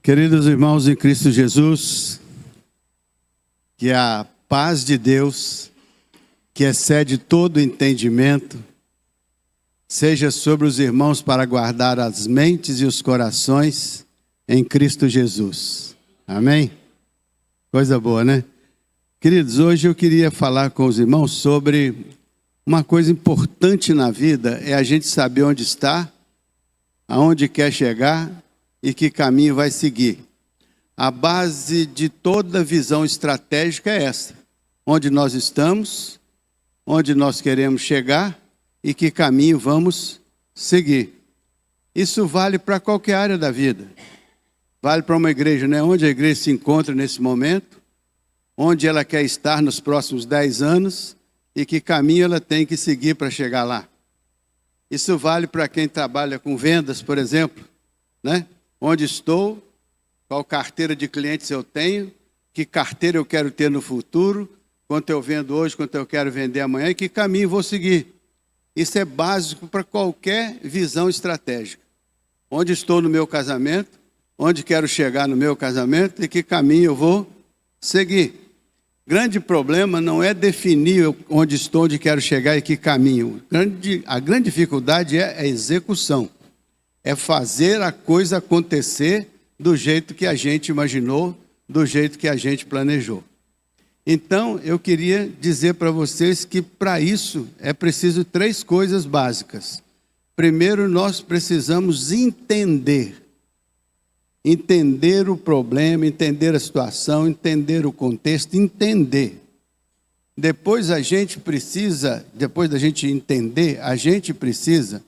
Queridos irmãos em Cristo Jesus, que a paz de Deus, que excede todo entendimento, seja sobre os irmãos para guardar as mentes e os corações em Cristo Jesus. Amém? Coisa boa, né? Queridos, hoje eu queria falar com os irmãos sobre uma coisa importante na vida, é a gente saber onde está, aonde quer chegar e que caminho vai seguir. A base de toda visão estratégica é essa: onde nós estamos, onde nós queremos chegar e que caminho vamos seguir. Isso vale para qualquer área da vida. Vale para uma igreja, né? Onde a igreja se encontra nesse momento, onde ela quer estar nos próximos 10 anos e que caminho ela tem que seguir para chegar lá. Isso vale para quem trabalha com vendas, por exemplo, né? Onde estou, qual carteira de clientes eu tenho, que carteira eu quero ter no futuro, quanto eu vendo hoje, quanto eu quero vender amanhã e que caminho vou seguir. Isso é básico para qualquer visão estratégica. Onde estou no meu casamento, onde quero chegar no meu casamento e que caminho eu vou seguir. Grande problema não é definir onde estou, onde quero chegar e que caminho. A grande dificuldade é a execução. É fazer a coisa acontecer do jeito que a gente imaginou, do jeito que a gente planejou. Então, eu queria dizer para vocês que para isso é preciso 3 coisas básicas. Primeiro, nós precisamos entender o problema, entender a situação, entender o contexto, entender. Depois da gente entender, a gente precisa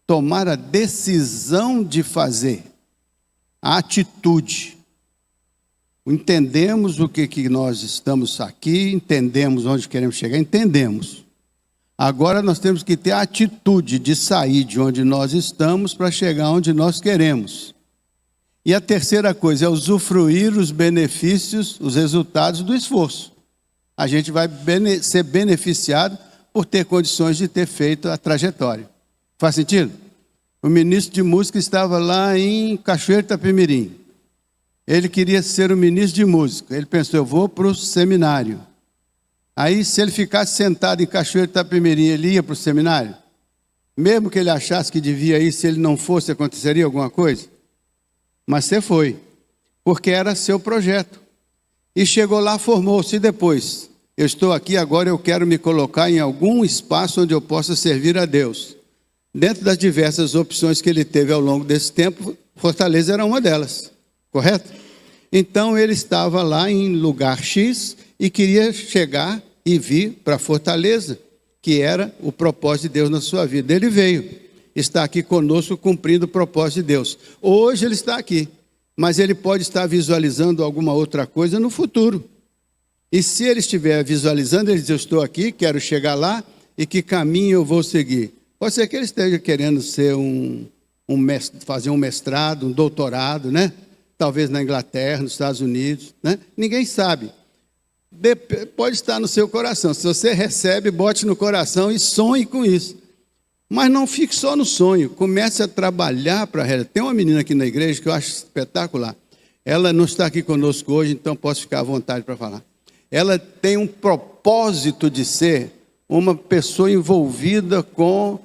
tomar a decisão de fazer, a atitude. Entendemos o que nós estamos aqui, entendemos onde queremos chegar, entendemos. Agora nós temos que ter a atitude de sair de onde nós estamos para chegar onde nós queremos. E a terceira coisa é usufruir os benefícios, os resultados do esforço. A gente vai ser beneficiado por ter condições de ter feito a trajetória. Faz sentido? O ministro de música estava lá em Cachoeiro de Itapemirim. Ele queria ser o ministro de música. Ele pensou, eu vou para o seminário. Aí, se ele ficasse sentado em Cachoeiro de Itapemirim, ele ia para o seminário? Mesmo que ele achasse que devia ir, se ele não fosse, aconteceria alguma coisa? Mas você foi, porque era seu projeto. E chegou lá, formou-se depois. Eu estou aqui agora, eu quero me colocar em algum espaço onde eu possa servir a Deus. Dentro das diversas opções que ele teve ao longo desse tempo, Fortaleza era uma delas, correto? Então ele estava lá em lugar X e queria chegar e vir para Fortaleza, que era o propósito de Deus na sua vida. Ele veio, está aqui conosco cumprindo o propósito de Deus. Hoje ele está aqui, mas ele pode estar visualizando alguma outra coisa no futuro. E se ele estiver visualizando, ele diz, eu estou aqui, quero chegar lá e que caminho eu vou seguir. Pode ser que ele esteja querendo ser fazer um mestrado, um doutorado, né? Talvez na Inglaterra, nos Estados Unidos, né? Ninguém sabe. Pode estar no seu coração. Se você recebe, bote no coração e sonhe com isso. Mas não fique só no sonho, comece a trabalhar para a realidade. Tem uma menina aqui na igreja que eu acho espetacular. Ela não está aqui conosco hoje, então posso ficar à vontade para falar. Ela tem um propósito de ser uma pessoa envolvida com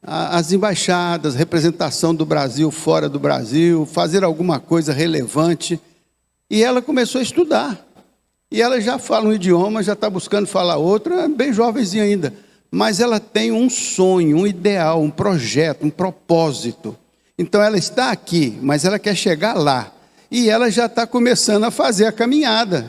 as embaixadas, representação do Brasil fora do Brasil, fazer alguma coisa relevante. E ela começou a estudar. E ela já fala um idioma, já está buscando falar outro, é bem jovenzinha ainda. Mas ela tem um sonho, um ideal, um projeto, um propósito. Então ela está aqui, mas ela quer chegar lá. E ela já está começando a fazer a caminhada.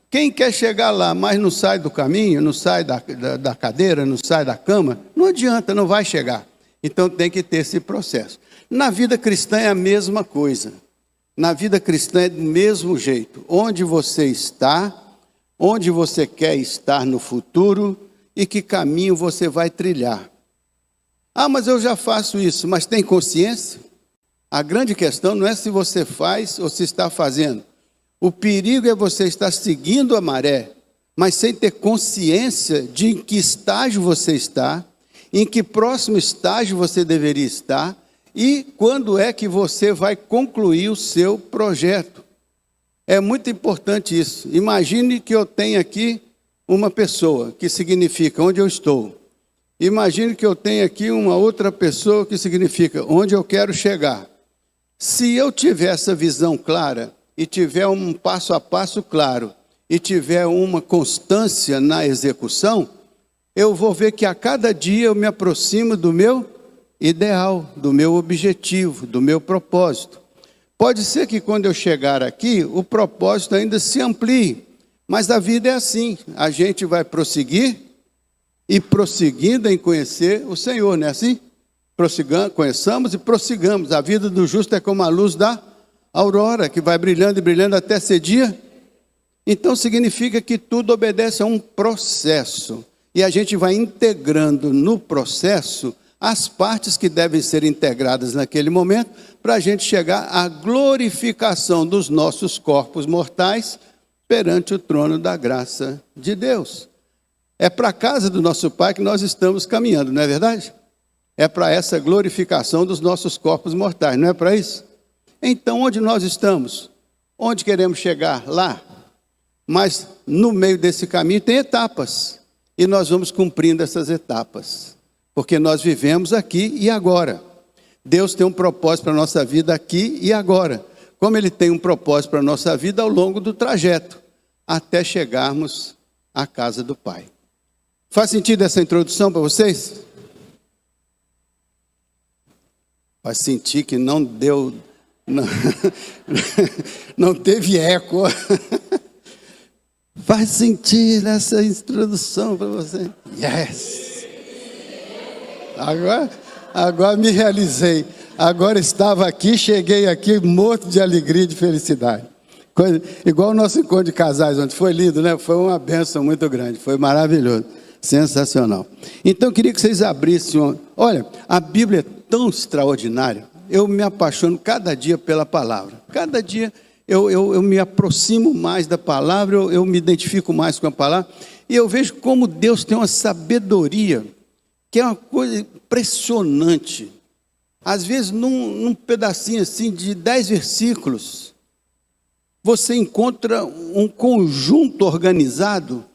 Quem quer chegar lá, mas não sai do caminho, não sai da cadeira, não sai da cama, não adianta, não vai chegar. Então tem que ter esse processo. Na vida cristã é a mesma coisa. Na vida cristã é do mesmo jeito. Onde você está, onde você quer estar no futuro e que caminho você vai trilhar. Ah, mas eu já faço isso, mas tem consciência? A grande questão não é se você faz ou se está fazendo. O perigo é você estar seguindo a maré, mas sem ter consciência de em que estágio você está, em que próximo estágio você deveria estar E quando é que você vai concluir o seu projeto? É muito importante isso. Imagine que eu tenho aqui uma pessoa, que significa onde eu estou. Imagine que eu tenho aqui uma outra pessoa, que significa onde eu quero chegar. Se eu tiver essa visão clara, e tiver um passo a passo claro, e tiver uma constância na execução, eu vou ver que a cada dia eu me aproximo do meu ideal, do meu objetivo, do meu propósito. Pode ser que quando eu chegar aqui, o propósito ainda se amplie, mas a vida é assim, a gente vai prosseguir e prosseguindo em conhecer o Senhor, não é assim? Conheçamos e prossigamos. A vida do justo é como a luz da aurora, que vai brilhando e brilhando até ser dia. Então significa que tudo obedece a um processo, e a gente vai integrando no processo as partes que devem ser integradas naquele momento, para a gente chegar à glorificação dos nossos corpos mortais perante o trono da graça de Deus. É para a casa do nosso Pai que nós estamos caminhando, não é verdade? É para essa glorificação dos nossos corpos mortais, não é para isso? Então, onde nós estamos? Onde queremos chegar? Lá. Mas no meio desse caminho tem etapas, e nós vamos cumprindo essas etapas, porque nós vivemos aqui e agora. Deus tem um propósito para a nossa vida aqui e agora, como Ele tem um propósito para a nossa vida ao longo do trajeto, até chegarmos à casa do Pai. Faz sentido essa introdução para vocês? Vai sentir que não deu, não teve eco. Faz sentido essa introdução para você? Yes! Agora me realizei. Agora estava aqui, cheguei aqui morto de alegria e de felicidade. Igual o nosso encontro de casais, onde foi lindo, né? Foi uma bênção muito grande, foi maravilhoso, sensacional. Então eu queria que vocês abrissem. Olha, a Bíblia é tão extraordinária, eu me apaixono cada dia pela palavra. Cada dia eu me aproximo mais da palavra, eu me identifico mais com a palavra, e eu vejo como Deus tem uma sabedoria, que é uma coisa impressionante. Às vezes, num pedacinho assim de 10 versículos, você encontra um conjunto organizado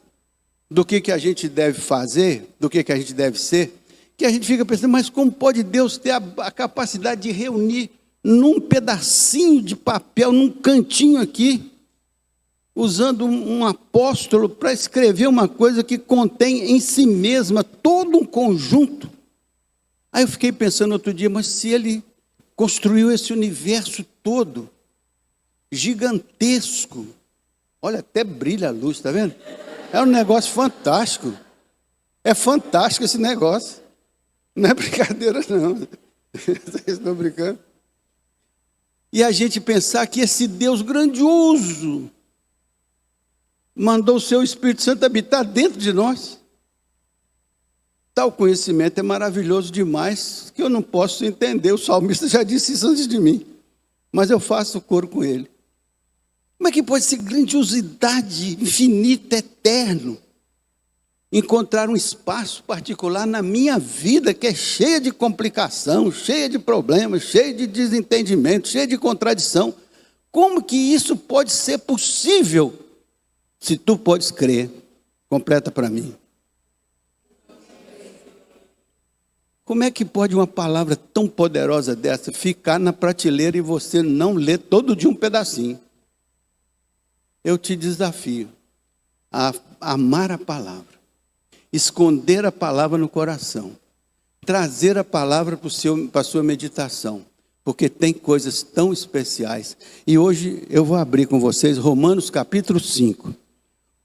do que a gente deve fazer, do que a gente deve ser, que a gente fica pensando, mas como pode Deus ter a capacidade de reunir num pedacinho de papel, num cantinho aqui, usando um apóstolo para escrever uma coisa que contém em si mesma todo um conjunto. Aí eu fiquei pensando outro dia, mas se ele construiu esse universo todo, gigantesco, olha, até brilha a luz, está vendo? É um negócio fantástico. É fantástico esse negócio. Não é brincadeira, não. Vocês estão brincando? E a gente pensar que esse Deus grandioso mandou o seu Espírito Santo habitar dentro de nós. Tal conhecimento é maravilhoso demais, que eu não posso entender. O salmista já disse isso antes de mim, mas eu faço coro com ele. Como é que pode ser grandiosidade infinita, eterno, encontrar um espaço particular na minha vida, que é cheia de complicação, cheia de problemas, cheia de desentendimento, cheia de contradição? Como que isso pode ser possível? Se tu podes crer, completa para mim. Como é que pode uma palavra tão poderosa dessa ficar na prateleira e você não ler todo dia um pedacinho? Eu te desafio a amar a palavra, esconder a palavra no coração, trazer a palavra para a sua meditação, porque tem coisas tão especiais. E hoje eu vou abrir com vocês Romanos capítulo 5.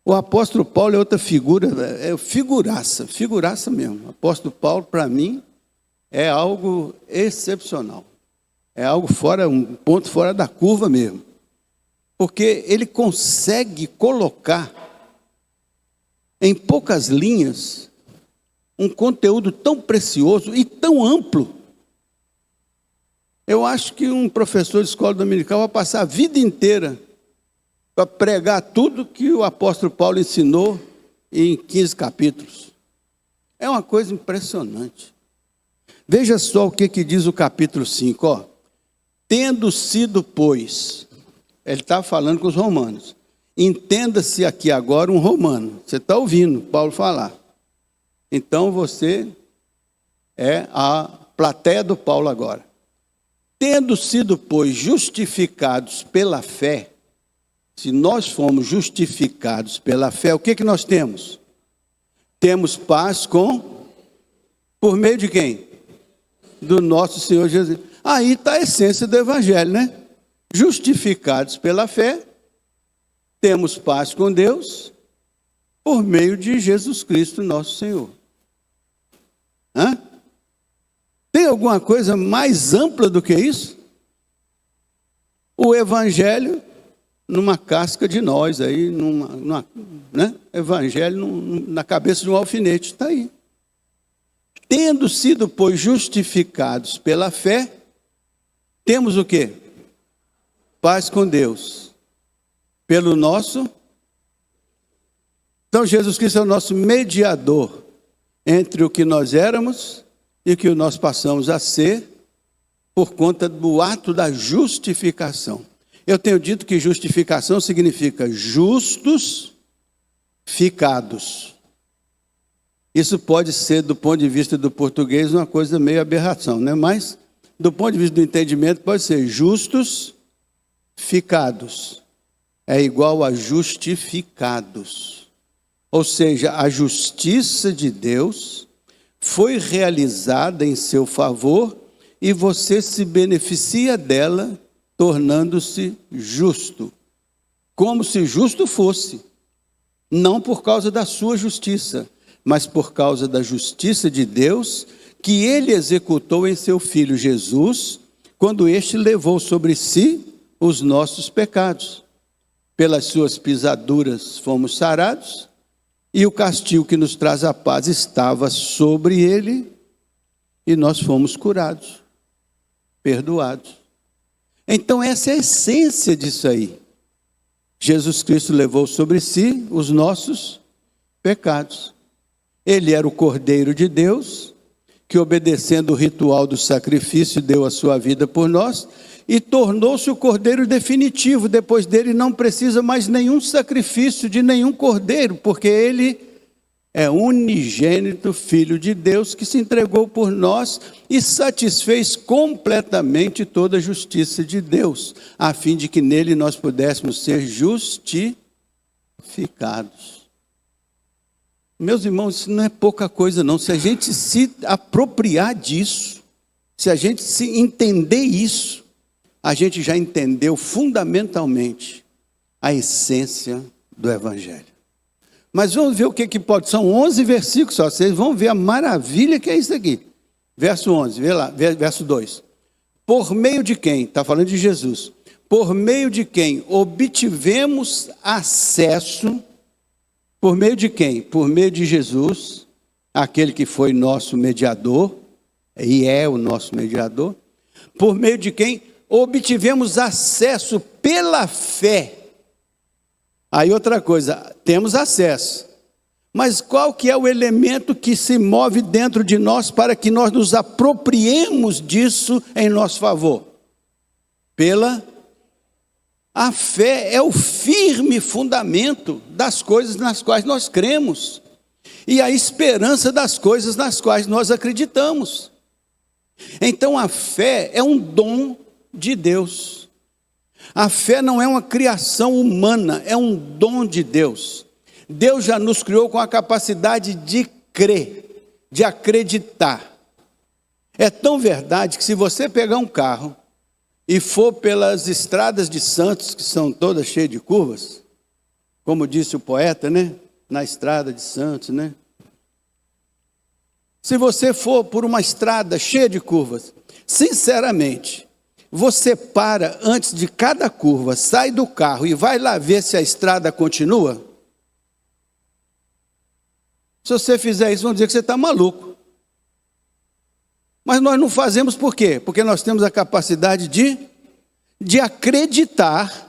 O apóstolo Paulo é outra figura, é figuraça mesmo. O apóstolo Paulo, para mim, é algo excepcional. É algo um ponto fora da curva mesmo. Porque ele consegue colocar em poucas linhas um conteúdo tão precioso e tão amplo. Eu acho que um professor de escola dominical vai passar a vida inteira para pregar tudo que o apóstolo Paulo ensinou em 15 capítulos. É uma coisa impressionante. Veja só o que diz o capítulo 5, ó. Tendo sido, pois, ele está falando com os romanos. Entenda-se aqui agora um romano. Você está ouvindo Paulo falar. Então você é a plateia do Paulo agora. Tendo sido, pois, justificados pela fé, se nós fomos justificados pela fé, o que nós temos? Temos paz por meio de quem? Do nosso Senhor Jesus. Aí está a essência do Evangelho, né? Justificados pela fé, temos paz com Deus, por meio de Jesus Cristo, nosso Senhor. Hã? Tem alguma coisa mais ampla do que isso? O Evangelho numa casca de nós, aí, né? Evangelho na cabeça de um alfinete, está aí. Tendo sido, pois, justificados pela fé, temos o quê? Paz com Deus. Pelo nosso... Então, Jesus Cristo é o nosso mediador entre o que nós éramos e o que nós passamos a ser por conta do ato da justificação. Eu tenho dito que justificação significa justos ficados. Isso pode ser, do ponto de vista do português, uma coisa meio aberração, né? Mas, do ponto de vista do entendimento, pode ser justos ficados. É igual a justificados. Ou seja, a justiça de Deus foi realizada em seu favor e você se beneficia dela, tornando-se justo. Como se justo fosse. Não por causa da sua justiça, mas por causa da justiça de Deus, que ele executou em seu Filho Jesus, quando este levou sobre si os nossos pecados. Pelas suas pisaduras fomos sarados, e o castigo que nos traz a paz estava sobre ele, e nós fomos curados, perdoados. Então essa é a essência disso aí. Jesus Cristo levou sobre si os nossos pecados. Ele era o Cordeiro de Deus, que obedecendo o ritual do sacrifício, deu a sua vida por nós, e tornou-se o Cordeiro definitivo. Depois dele não precisa mais nenhum sacrifício de nenhum Cordeiro, porque ele é unigênito Filho de Deus, que se entregou por nós e satisfez completamente toda a justiça de Deus, a fim de que nele nós pudéssemos ser justificados. Meus irmãos, isso não é pouca coisa não. Se a gente se apropriar disso, se a gente se entender isso, a gente já entendeu fundamentalmente a essência do Evangelho. Mas vamos ver o que pode. São 11 versículos só. Vocês vão ver a maravilha que é isso aqui. Verso 11, vê lá, verso 2. Por meio de quem? Está falando de Jesus. Por meio de quem obtivemos acesso. Por meio de quem? Por meio de Jesus, aquele que foi nosso mediador, e é o nosso mediador. Por meio de quem obtivemos acesso pela fé. Aí outra coisa, temos acesso. Mas qual que é o elemento que se move dentro de nós para que nós nos apropriemos disso em nosso favor? A fé é o firme fundamento das coisas nas quais nós cremos. E a esperança das coisas nas quais nós acreditamos. Então a fé é um dom de Deus. A fé não é uma criação humana, é um dom de Deus. Deus já nos criou com a capacidade de crer, de acreditar. É tão verdade que se você pegar um carro e for pelas estradas de Santos, que são todas cheias de curvas, como disse o poeta, né? Na estrada de Santos, né? Se você for por uma estrada cheia de curvas, sinceramente, você para antes de cada curva, sai do carro e vai lá ver se a estrada continua? Se você fizer isso, vão dizer que você está maluco. Mas nós não fazemos por quê? Porque nós temos a capacidade de acreditar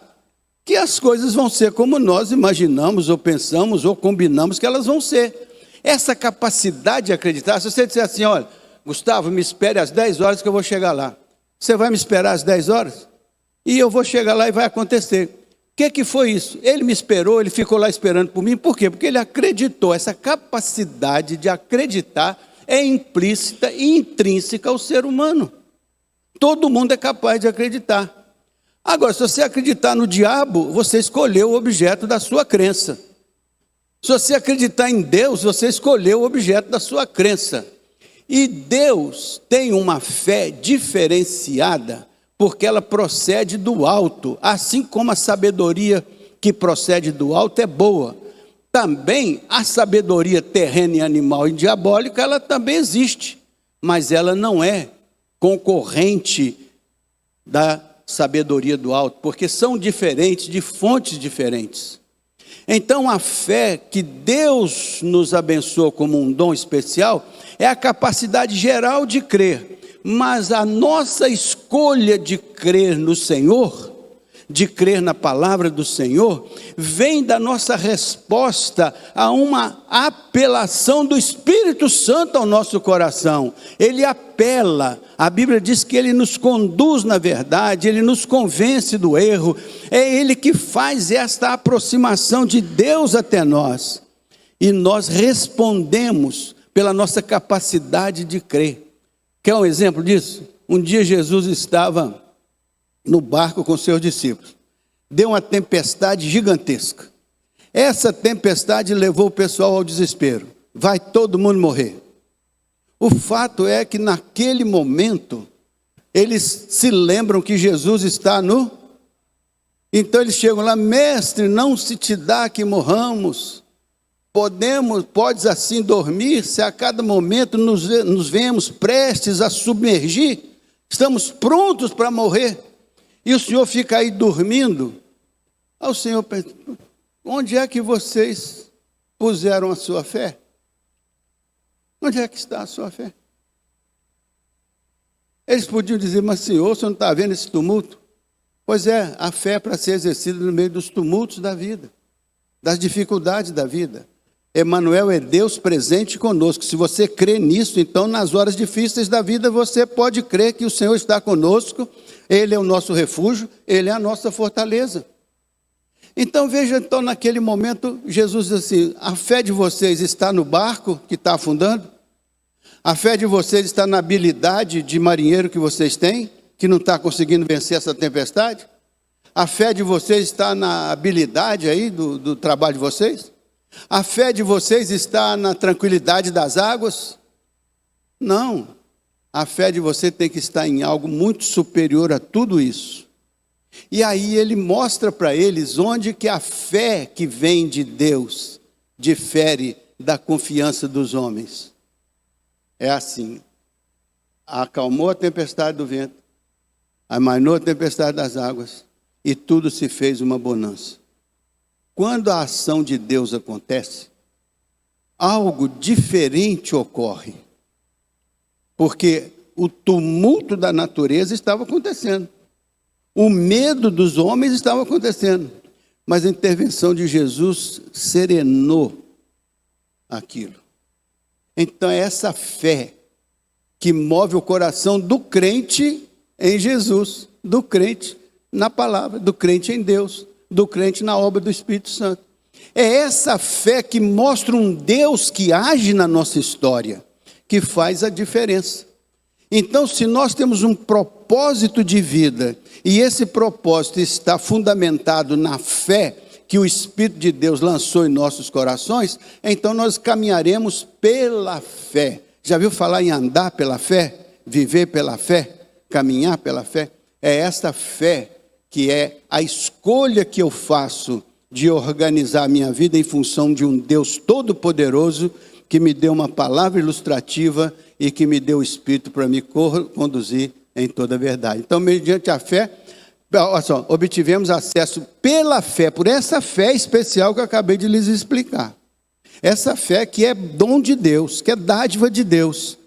que as coisas vão ser como nós imaginamos, ou pensamos, ou combinamos que elas vão ser. Essa capacidade de acreditar, se você disser assim, olha, Gustavo, me espere às 10 horas que eu vou chegar lá. Você vai me esperar às 10 horas? E eu vou chegar lá e vai acontecer. O que foi isso? Ele me esperou, ele ficou lá esperando por mim. Por quê? Porque ele acreditou. Essa capacidade de acreditar é implícita e intrínseca ao ser humano. Todo mundo é capaz de acreditar. Agora, se você acreditar no diabo, você escolheu o objeto da sua crença. Se você acreditar em Deus, você escolheu o objeto da sua crença. E Deus tem uma fé diferenciada, porque ela procede do alto, assim como a sabedoria que procede do alto é boa. Também a sabedoria terrena e animal e diabólica, ela também existe, mas ela não é concorrente da sabedoria do alto, porque são diferentes, de fontes diferentes. Então a fé que Deus nos abençoa como um dom especial é a capacidade geral de crer, mas a nossa escolha de crer no Senhor, de crer na palavra do Senhor, vem da nossa resposta a uma apelação do Espírito Santo ao nosso coração. Ele apela, a Bíblia diz que ele nos conduz na verdade, ele nos convence do erro, é ele que faz esta aproximação de Deus até nós, e nós respondemos pela nossa capacidade de crer. Quer um exemplo disso? Um dia Jesus estava no barco com seus discípulos. Deu uma tempestade gigantesca. Essa tempestade levou o pessoal ao desespero. Vai todo mundo morrer. O fato é que naquele momento, eles se lembram que Jesus está no... Então eles chegam lá, mestre, não se te dá que morramos. Podes assim dormir, se a cada momento nos vemos prestes a submergir, estamos prontos para morrer. E o Senhor fica aí dormindo. Aí o Senhor pergunta, onde é que vocês puseram a sua fé? Onde é que está a sua fé? Eles podiam dizer, mas Senhor, o Senhor não está vendo esse tumulto? Pois é, a fé é para ser exercida no meio dos tumultos da vida, das dificuldades da vida. Emanuel é Deus presente conosco. Se você crê nisso, então nas horas difíceis da vida você pode crer que o Senhor está conosco. Ele é o nosso refúgio, ele é a nossa fortaleza. Então veja, então naquele momento Jesus diz assim, a fé de vocês está no barco que está afundando? A fé de vocês está na habilidade de marinheiro que vocês têm, que não está conseguindo vencer essa tempestade? A fé de vocês está na habilidade aí do trabalho de vocês? A fé de vocês está na tranquilidade das águas? Não. A fé de você tem que estar em algo muito superior a tudo isso. E aí ele mostra para eles onde que a fé que vem de Deus difere da confiança dos homens. É assim. Acalmou a tempestade do vento, amainou a tempestade das águas, e tudo se fez uma bonança. Quando a ação de Deus acontece, algo diferente ocorre. Porque o tumulto da natureza estava acontecendo. O medo dos homens estava acontecendo. Mas a intervenção de Jesus serenou aquilo. Então é essa fé que move o coração do crente em Jesus, do crente na palavra, do crente em Deus, do crente na obra do Espírito Santo. É essa fé que mostra um Deus que age na nossa história, que faz a diferença. Então, se nós temos um propósito de vida, e esse propósito está fundamentado na fé que o Espírito de Deus lançou em nossos corações, então nós caminharemos pela fé. Já viu falar em andar pela fé? Viver pela fé? Caminhar pela fé? É essa fé que é a escolha que eu faço de organizar a minha vida em função de um Deus todo-poderoso que me deu uma palavra ilustrativa e que me deu o Espírito para me conduzir em toda a verdade. Então, mediante a fé, olha só, obtivemos acesso pela fé, por essa fé especial que eu acabei de lhes explicar. Essa fé que é dom de Deus, que é dádiva de Deus.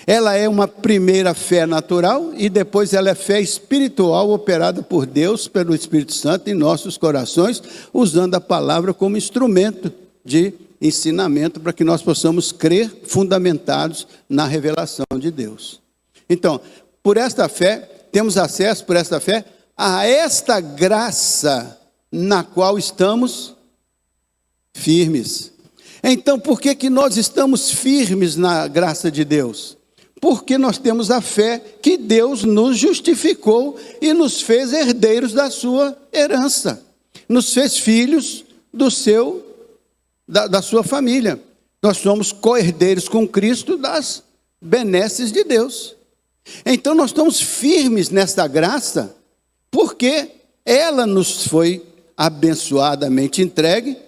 Ela é uma primeira fé natural e depois ela é fé espiritual operada por Deus, pelo Espírito Santo em nossos corações, usando a palavra como instrumento de ensinamento para que nós possamos crer fundamentados na revelação de Deus. Então, por esta fé, temos acesso por esta fé a esta graça na qual estamos firmes. Então, por que nós estamos firmes na graça de Deus? Porque nós temos a fé que Deus nos justificou e nos fez herdeiros da sua herança. Nos fez filhos da sua família. Nós somos co-herdeiros com Cristo das benesses de Deus. Então nós estamos firmes nesta graça, porque ela nos foi abençoadamente entregue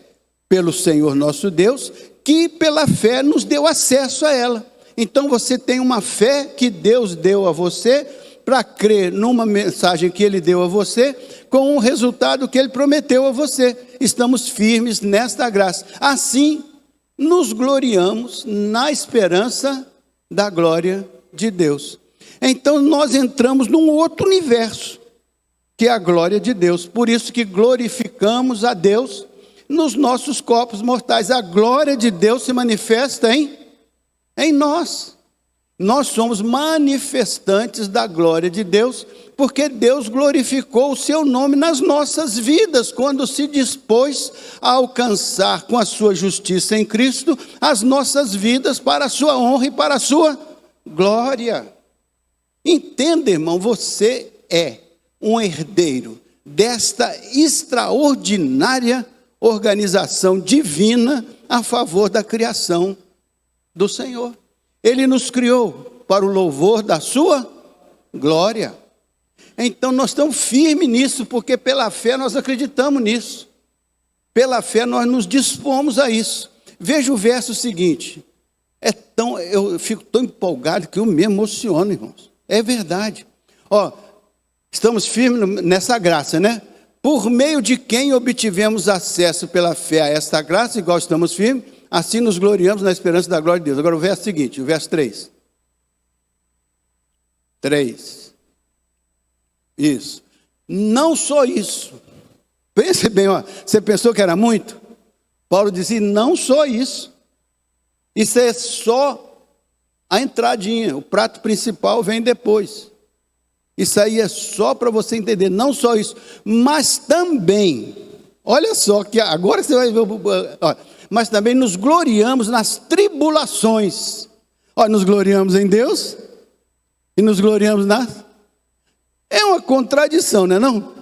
pelo Senhor nosso Deus, que pela fé nos deu acesso a ela. Então você tem uma fé que Deus deu a você, para crer numa mensagem que Ele deu a você, com o resultado que Ele prometeu a você. Estamos firmes nesta graça. Assim, nos gloriamos na esperança da glória de Deus. Então, nós entramos num outro universo, que é a glória de Deus. Por isso que glorificamos a Deus nos nossos corpos mortais. A glória de Deus se manifesta em nós. Nós somos manifestantes da glória de Deus, porque Deus glorificou o seu nome nas nossas vidas, quando se dispôs a alcançar com a sua justiça em Cristo, as nossas vidas para a sua honra e para a sua glória. Entenda, irmão, você é um herdeiro desta extraordinária organização divina a favor da criação do Senhor. Ele nos criou para o louvor da sua glória. Então nós estamos firmes nisso, porque pela fé nós acreditamos nisso. Pela fé nós nos dispomos a isso. Veja o verso seguinte. Eu fico tão empolgado que eu me emociono, irmãos. É verdade. Estamos firmes nessa graça, né? Por meio de quem obtivemos acesso pela fé a esta graça, igual estamos firmes, assim nos gloriamos na esperança da glória de Deus. Agora o verso seguinte, o verso 3. 3. Isso. Não só isso. Pense bem, você pensou que era muito? Paulo dizia, não só isso. Isso é só a entradinha, o prato principal vem depois. Isso aí é só para você entender, não só isso, mas também, olha só, que agora você vai ver, mas também nos gloriamos nas tribulações. Nos gloriamos em Deus e nos gloriamos É uma contradição, não é não?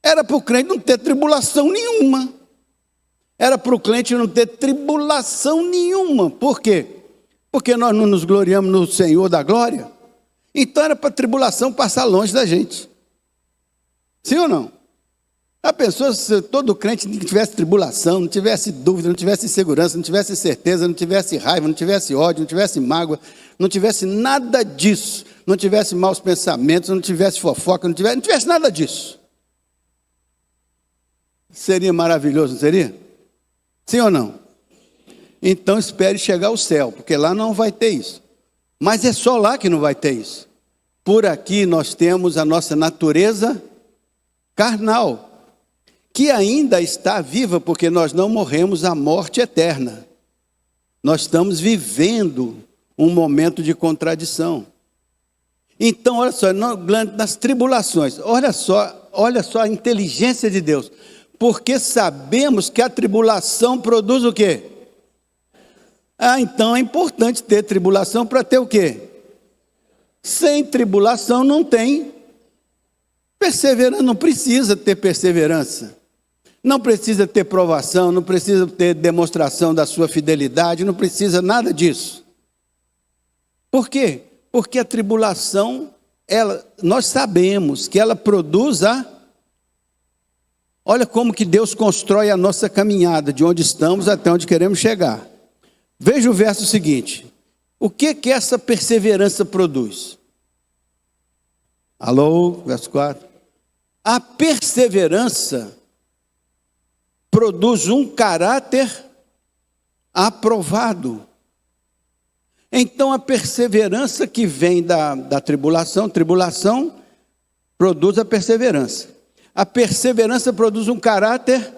Era para o crente não ter tribulação nenhuma. Era para o crente não ter tribulação nenhuma. Por quê? Porque nós não nos gloriamos no Senhor da glória. Então era para a tribulação passar longe da gente. Sim ou não? A pessoa, se todo crente não tivesse tribulação, não tivesse dúvida, não tivesse insegurança, não tivesse certeza, não tivesse raiva, não tivesse ódio, não tivesse mágoa, não tivesse nada disso, não tivesse maus pensamentos, não tivesse fofoca, não tivesse nada disso. Seria maravilhoso, não seria? Sim ou não? Então espere chegar ao céu, porque lá não vai ter isso. Mas é só lá que não vai ter isso. Por aqui nós temos a nossa natureza carnal, que ainda está viva, porque nós não morremos a morte eterna. Nós estamos vivendo um momento de contradição. Então, olha só, nas tribulações, olha só a inteligência de Deus. Porque sabemos que a tribulação produz o quê? Então é importante ter tribulação para ter o quê? Sem tribulação não tem perseverança, não precisa ter perseverança. Não precisa ter provação, não precisa ter demonstração da sua fidelidade, não precisa nada disso. Por quê? Porque a tribulação, nós sabemos que ela produz Olha como que Deus constrói a nossa caminhada, de onde estamos até onde queremos chegar. Veja o verso seguinte. O que essa perseverança produz? Alô, verso 4. A perseverança produz um caráter aprovado. Então a perseverança que vem da tribulação produz a perseverança. A perseverança produz um caráter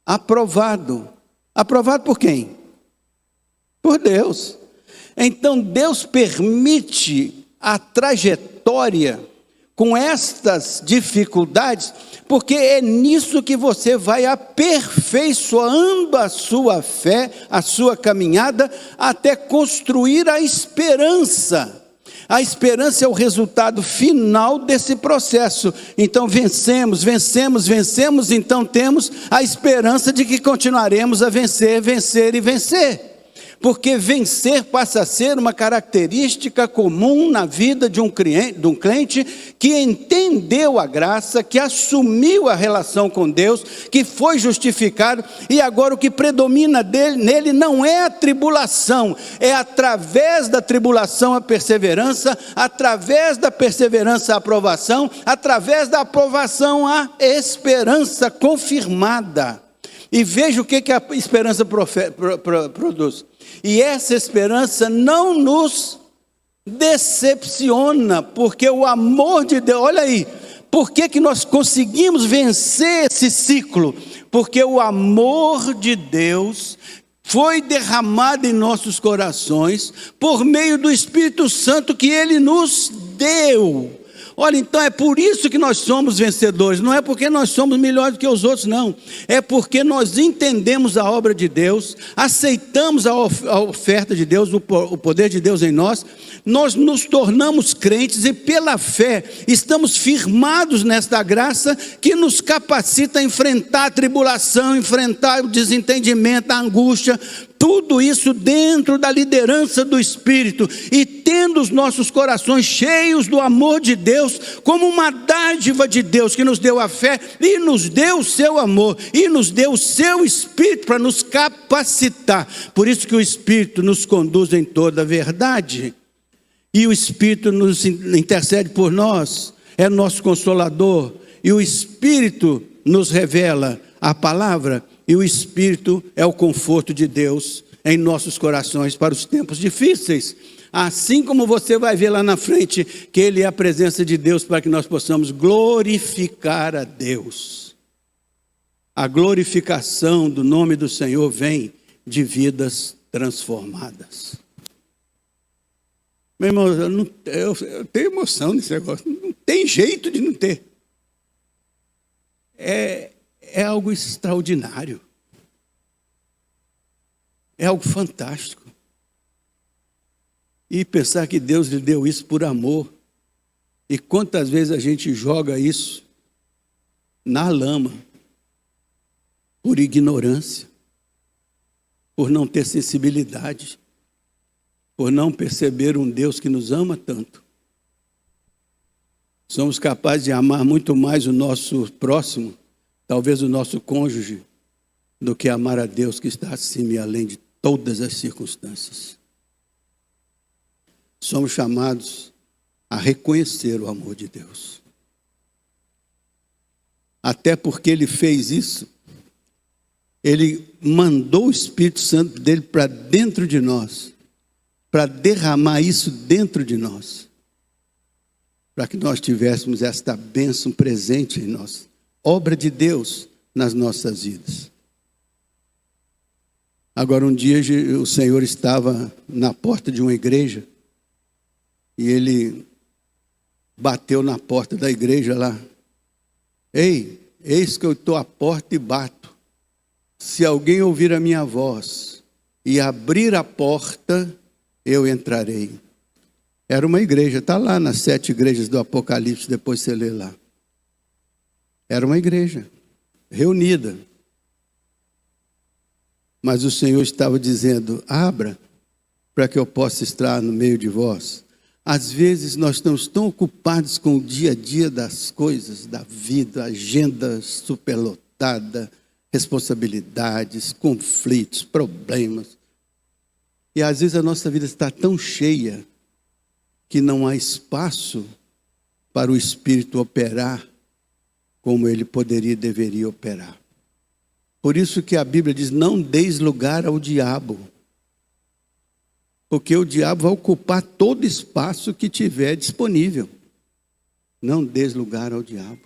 aprovado. Aprovado por quem? Por Deus. Então Deus permite a trajetória com estas dificuldades, porque é nisso que você vai aperfeiçoando a sua fé, a sua caminhada, até construir a esperança. A esperança é o resultado final desse processo. Então vencemos, então temos a esperança de que continuaremos a vencer, vencer e vencer. Porque vencer passa a ser uma característica comum na vida de um crente que entendeu a graça, que assumiu a relação com Deus, que foi justificado, e agora o que predomina nele não é a tribulação, é através da tribulação a perseverança, através da perseverança a aprovação, através da aprovação a esperança confirmada. E veja o que a esperança produz. E essa esperança não nos decepciona, porque o amor de Deus, olha aí, por que nós conseguimos vencer esse ciclo? Porque o amor de Deus foi derramado em nossos corações, por meio do Espírito Santo que Ele nos deu. Olha, então é por isso que nós somos vencedores, não é porque nós somos melhores do que os outros, não. É porque nós entendemos a obra de Deus, aceitamos a oferta de Deus, o poder de Deus em nós nos tornamos crentes e pela fé estamos firmados nesta graça que nos capacita a enfrentar a tribulação, enfrentar o desentendimento, a angústia, tudo isso dentro da liderança do Espírito e tendo os nossos corações cheios do amor de Deus, como uma dádiva de Deus que nos deu a fé e nos deu o seu amor e nos deu o seu Espírito para nos capacitar. Por isso que o Espírito nos conduz em toda a verdade e o Espírito nos intercede por nós, é nosso consolador, e o Espírito nos revela a palavra. E o Espírito é o conforto de Deus em nossos corações para os tempos difíceis. Assim como você vai ver lá na frente, que Ele é a presença de Deus para que nós possamos glorificar a Deus. A glorificação do nome do Senhor vem de vidas transformadas. Meu irmão, eu tenho emoção nesse negócio, não tem jeito de não ter. É algo extraordinário. É algo fantástico. E pensar que Deus lhe deu isso por amor. E quantas vezes a gente joga isso na lama, por ignorância, por não ter sensibilidade, por não perceber um Deus que nos ama tanto. Somos capazes de amar muito mais o nosso próximo, talvez o nosso cônjuge, do que amar a Deus que está acima e além de todas as circunstâncias. Somos chamados a reconhecer o amor de Deus. Até porque Ele fez isso, Ele mandou o Espírito Santo dele para dentro de nós, para derramar isso dentro de nós, para que nós tivéssemos esta bênção presente em nós, obra de Deus nas nossas vidas. Agora, um dia o Senhor estava na porta de uma igreja e Ele bateu na porta da igreja lá. Ei, eis que eu estou à porta e bato. Se alguém ouvir a minha voz e abrir a porta, eu entrarei. Era uma igreja, está lá nas 7 igrejas do Apocalipse, depois você lê lá. Era uma igreja reunida. Mas o Senhor estava dizendo, abra, para que eu possa estar no meio de vós. Às vezes nós estamos tão ocupados com o dia a dia das coisas, da vida, agenda superlotada, responsabilidades, conflitos, problemas. E às vezes a nossa vida está tão cheia que não há espaço para o Espírito operar como ele poderia e deveria operar. Por isso que a Bíblia diz, não deis lugar ao diabo. Porque o diabo vai ocupar todo espaço que tiver disponível. Não deis lugar ao diabo.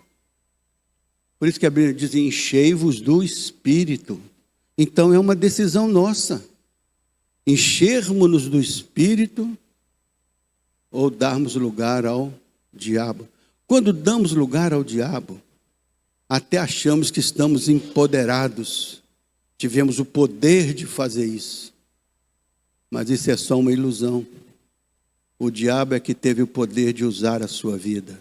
Por isso que a Bíblia diz, enchei-vos do Espírito. Então é uma decisão nossa, enchermos-nos do Espírito ou darmos lugar ao diabo. Quando damos lugar ao diabo, até achamos que estamos empoderados, tivemos o poder de fazer isso. Mas isso é só uma ilusão. O diabo é que teve o poder de usar a sua vida.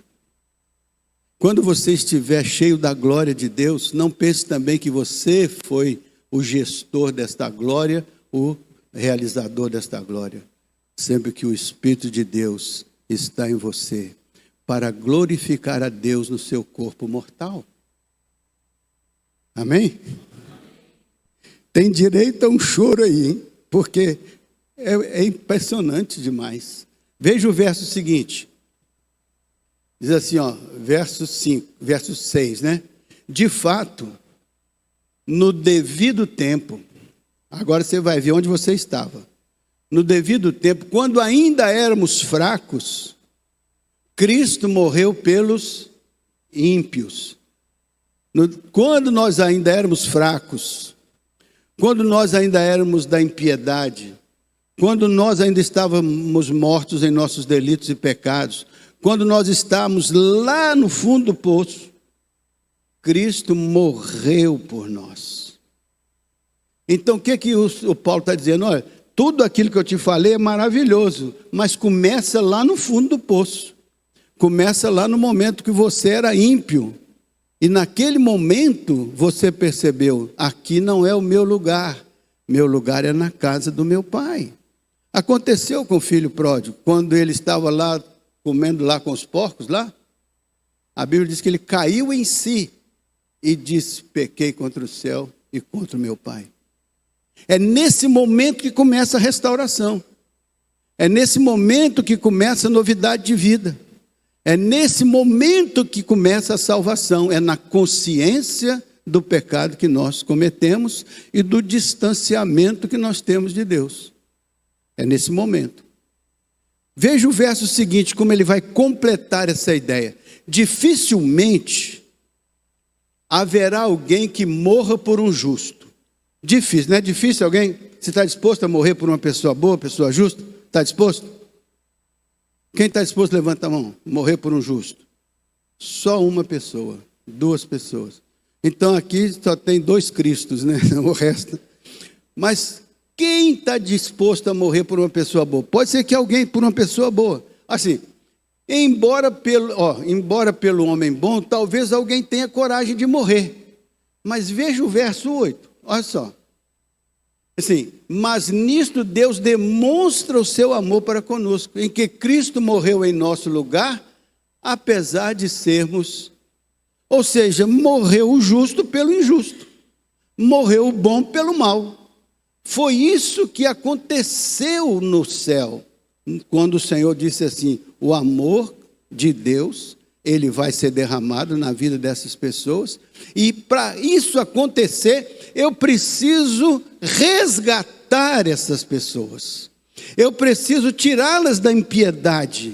Quando você estiver cheio da glória de Deus, não pense também que você foi o gestor desta glória, o realizador desta glória. Sempre que o Espírito de Deus está em você, para glorificar a Deus no seu corpo mortal. Amém? Tem direito a um choro aí, hein? Porque é impressionante demais. Veja o verso seguinte. Diz assim, verso 6, né? De fato, no devido tempo, agora você vai ver onde você estava. No devido tempo, quando ainda éramos fracos, Cristo morreu pelos ímpios. Quando nós ainda éramos fracos, quando nós ainda éramos da impiedade, quando nós ainda estávamos mortos em nossos delitos e pecados, quando nós estávamos lá no fundo do poço, Cristo morreu por nós. Então o que o Paulo está dizendo? Olha, tudo aquilo que eu te falei é maravilhoso, mas começa lá no fundo do poço. Começa lá no momento que você era ímpio. E naquele momento você percebeu, aqui não é o meu lugar é na casa do meu pai. Aconteceu com o filho pródigo, quando ele estava lá, comendo lá com os porcos lá, a Bíblia diz que ele caiu em si e disse, pequei contra o céu e contra o meu pai. É nesse momento que começa a restauração, é nesse momento que começa a novidade de vida. É nesse momento que começa a salvação, é na consciência do pecado que nós cometemos e do distanciamento que nós temos de Deus. É nesse momento. Veja o verso seguinte, como ele vai completar essa ideia. Dificilmente haverá alguém que morra por um justo. Difícil, não é difícil alguém? Você está disposto a morrer por uma pessoa boa, pessoa justa? Está disposto? Quem está disposto, levanta a mão. Morrer por um justo. Só uma pessoa, 2 pessoas. Então aqui só tem 2 Cristos, né? O resto. Mas quem está disposto a morrer por uma pessoa boa? Pode ser que alguém por uma pessoa boa. Assim, embora pelo homem bom, talvez alguém tenha coragem de morrer. Mas veja o verso 8. Olha só. Assim, mas nisto Deus demonstra o seu amor para conosco, em que Cristo morreu em nosso lugar, apesar de sermos, ou seja, morreu o justo pelo injusto, morreu o bom pelo mal. Foi isso que aconteceu no céu, quando o Senhor disse assim, o amor de Deus, ele vai ser derramado na vida dessas pessoas, e para isso acontecer, eu preciso resgatar essas pessoas, eu preciso tirá-las da impiedade,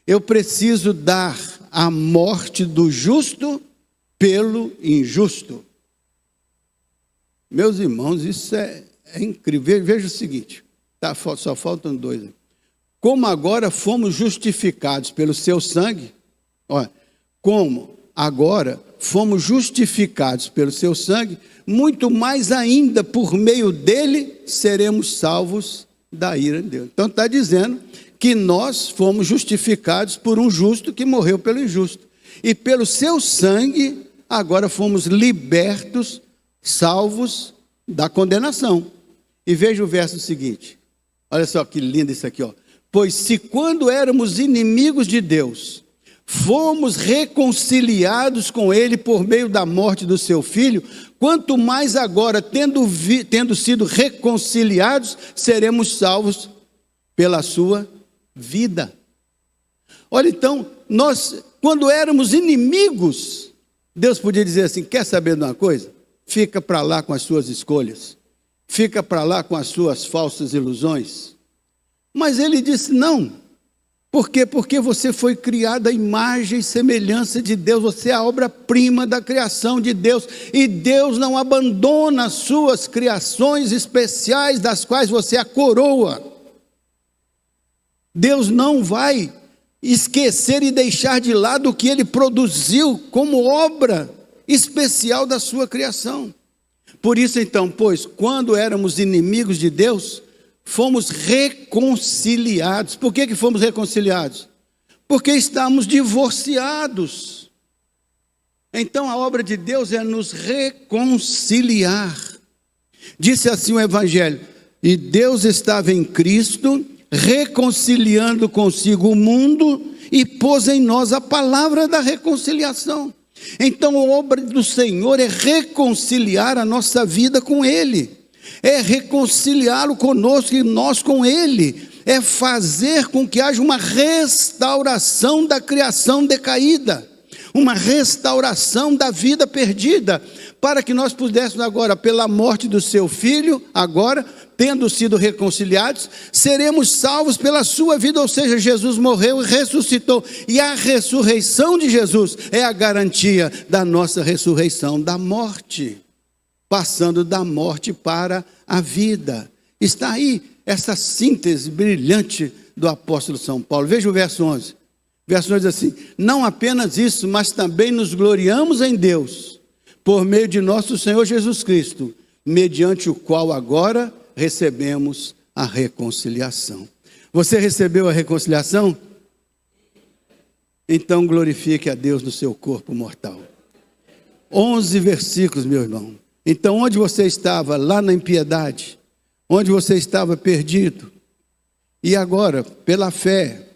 eu preciso dar a morte do justo pelo injusto. Meus irmãos, isso é incrível. Veja o seguinte, tá, só faltam 2. Como agora fomos justificados pelo seu sangue, olha, como agora fomos justificados pelo seu sangue, muito mais ainda por meio dele seremos salvos da ira de Deus. Então está dizendo que nós fomos justificados por um justo que morreu pelo injusto. E pelo seu sangue agora fomos libertos, salvos da condenação. E veja o verso seguinte. Olha só que lindo isso aqui, ó. Pois se quando éramos inimigos de Deus, fomos reconciliados com ele por meio da morte do seu filho, quanto mais agora, tendo sido reconciliados, seremos salvos pela sua vida. Olha, então, nós, quando éramos inimigos, Deus podia dizer assim, quer saber de uma coisa? Fica para lá com as suas escolhas, fica para lá com as suas falsas ilusões. Mas ele disse, não, Por quê? Porque você foi criado à imagem e semelhança de Deus, você é a obra-prima da criação de Deus, e Deus não abandona as suas criações especiais, das quais você é a coroa. Deus não vai esquecer e deixar de lado o que Ele produziu como obra especial da sua criação. Por isso então, pois, quando éramos inimigos de Deus, fomos reconciliados. Por que fomos reconciliados? Porque estamos divorciados. Então a obra de Deus é nos reconciliar. Disse assim o Evangelho: e Deus estava em Cristo, reconciliando consigo o mundo, e pôs em nós a palavra da reconciliação. Então a obra do Senhor é reconciliar a nossa vida com Ele, é reconciliá-lo conosco e nós com Ele, é fazer com que haja uma restauração da criação decaída, uma restauração da vida perdida, para que nós pudéssemos agora, pela morte do seu Filho, agora, tendo sido reconciliados, seremos salvos pela sua vida, ou seja, Jesus morreu e ressuscitou, e a ressurreição de Jesus é a garantia da nossa ressurreição da morte, passando da morte para a vida. Está aí essa síntese brilhante do apóstolo São Paulo. Veja o verso 11. Verso 11 diz assim: não apenas isso, mas também nos gloriamos em Deus, por meio de nosso Senhor Jesus Cristo, mediante o qual agora recebemos a reconciliação. Você recebeu a reconciliação? Então glorifique a Deus no seu corpo mortal. 11 versículos, meu irmão. Então onde você estava? Lá na impiedade, onde você estava perdido, e agora, pela fé,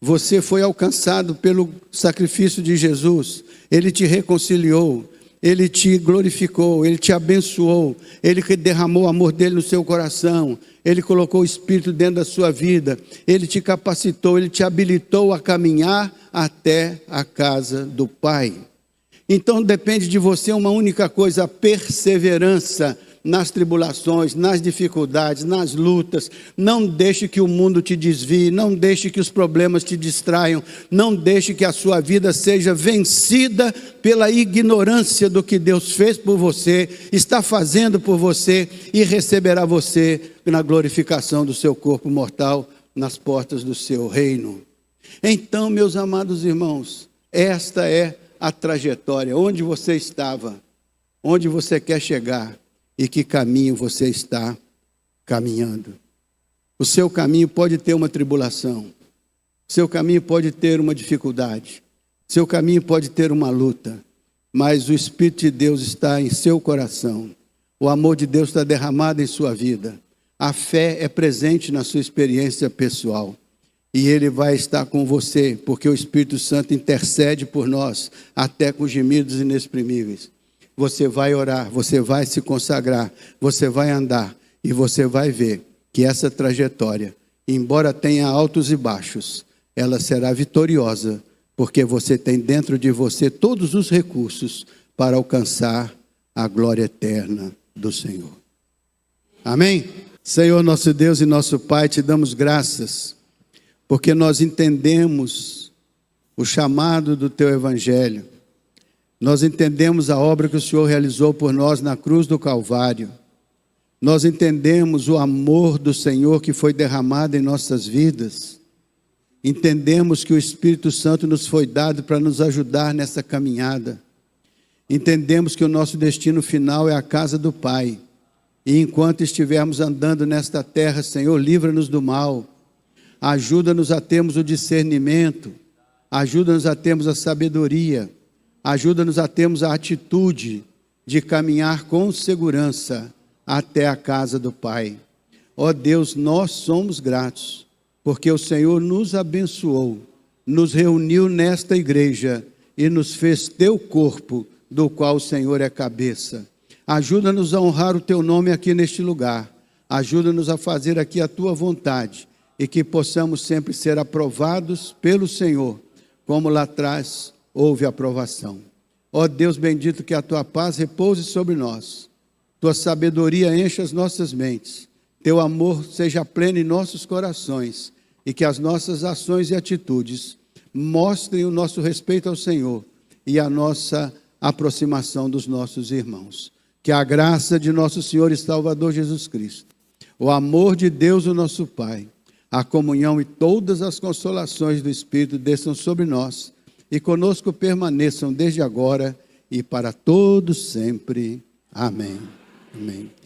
você foi alcançado pelo sacrifício de Jesus. Ele te reconciliou, Ele te glorificou, Ele te abençoou, Ele derramou o amor dEle no seu coração, Ele colocou o Espírito dentro da sua vida, Ele te capacitou, Ele te habilitou a caminhar até a casa do Pai. Então depende de você uma única coisa: a perseverança nas tribulações, nas dificuldades, nas lutas. Não deixe que o mundo te desvie, não deixe que os problemas te distraiam, não deixe que a sua vida seja vencida pela ignorância do que Deus fez por você, está fazendo por você, e receberá você na glorificação do seu corpo mortal nas portas do seu reino. Então, meus amados irmãos, esta é a trajetória, onde você estava, onde você quer chegar e que caminho você está caminhando. O seu caminho pode ter uma tribulação, o seu caminho pode ter uma dificuldade, o seu caminho pode ter uma luta, mas o Espírito de Deus está em seu coração, o amor de Deus está derramado em sua vida, a fé é presente na sua experiência pessoal. E Ele vai estar com você, porque o Espírito Santo intercede por nós, até com gemidos inexprimíveis. Você vai orar, você vai se consagrar, você vai andar, e você vai ver que essa trajetória, embora tenha altos e baixos, ela será vitoriosa, porque você tem dentro de você todos os recursos para alcançar a glória eterna do Senhor. Amém? Senhor nosso Deus e nosso Pai, te damos graças, porque nós entendemos o chamado do Teu Evangelho, nós entendemos a obra que o Senhor realizou por nós na cruz do Calvário, nós entendemos o amor do Senhor que foi derramado em nossas vidas, entendemos que o Espírito Santo nos foi dado para nos ajudar nessa caminhada, entendemos que o nosso destino final é a casa do Pai, e enquanto estivermos andando nesta terra, Senhor, livra-nos do mal, ajuda-nos a termos o discernimento, ajuda-nos a termos a sabedoria, ajuda-nos a termos a atitude de caminhar com segurança até a casa do Pai. Ó Deus, nós somos gratos, porque o Senhor nos abençoou, nos reuniu nesta igreja e nos fez Teu corpo, do qual o Senhor é cabeça. Ajuda-nos a honrar o Teu nome aqui neste lugar, ajuda-nos a fazer aqui a Tua vontade, e que possamos sempre ser aprovados pelo Senhor, como lá atrás houve aprovação. Ó Deus bendito, que a Tua paz repouse sobre nós, Tua sabedoria encha as nossas mentes, Teu amor seja pleno em nossos corações, e que as nossas ações e atitudes mostrem o nosso respeito ao Senhor e a nossa aproximação dos nossos irmãos. Que a graça de nosso Senhor e Salvador Jesus Cristo, o amor de Deus, o nosso Pai, a comunhão e todas as consolações do Espírito desçam sobre nós e conosco permaneçam desde agora e para todos sempre. Amém. Amém.